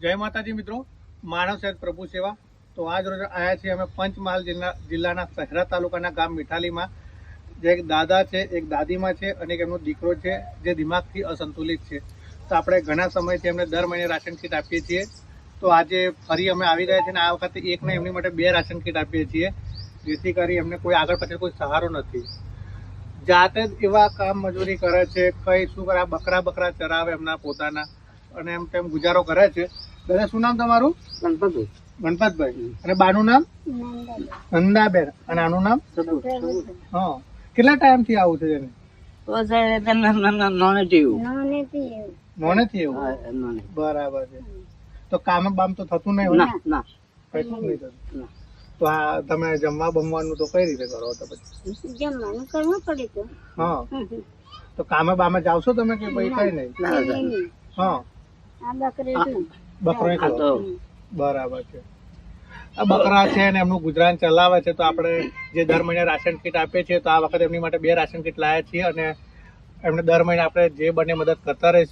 જય માતાજી મિત્રો, માનવ સેજ પ્રભુ સેવા. તો આજ રોજ આવ્યા છીએ અમે પંચમહાલ જિલ્લાના સહેરા તાલુકાના ગામ મીઠાલીમાં. જે એક દાદા છે, એક દાદીમાં છે અને એક એમનો દીકરો છે જે દિમાગથી અસંતુલિત છે. તો આપણે ઘણા સમયથી એમને દર મહિને રાશન કીટ આપીએ છીએ. તો આજે ફરી અમે આવી રહ્યા છીએ અને આ વખતે એક ને એમની માટે 2 રાશન કીટ આપીએ છીએ, જેથી કરી એમને કોઈ આગળ પાછળ કોઈ સહારો નથી. જાતે જ એવા કામ મજૂરી કરે છે, કઈ શું કરે, બકરા ચરાવે એમના પોતાના અને એમ તેમ ગુજારો કરે છે. દાદા, શું નામ તમારું? ગણપતભાઈ. અને બાનું નામ? નંદાબેન. અને આનું નામ? હા. કેટલા ટાઈમ થી આવું છે એને? નોનેથી એવું? બરાબર છે. તો કામ બામ તો થતું નહીં હોય? કશું નહીં થતું. તો આ તમે જમવા બમવાનું તો કઈ રીતે કરો તો પછી? જમવાનું કરવું પડે તો. હા. તો કામે બામે જાવશો તમે કે ભાઈ કઈ નહીં? હા. આ બકરે બકરો ખરો. બરાબર છે. આ બકરા છે ને એમનું ગુજરાન ચલાવે છે. તો આપણે જે દર મહિને રાશન કીટ આપીએ છીએ, તો આ વખતે એમની માટે 2 રાશન કીટ લાવ્યા છીએ અને એમને દર મહિને આપણે જે બને મદદ કરતા રહીશું.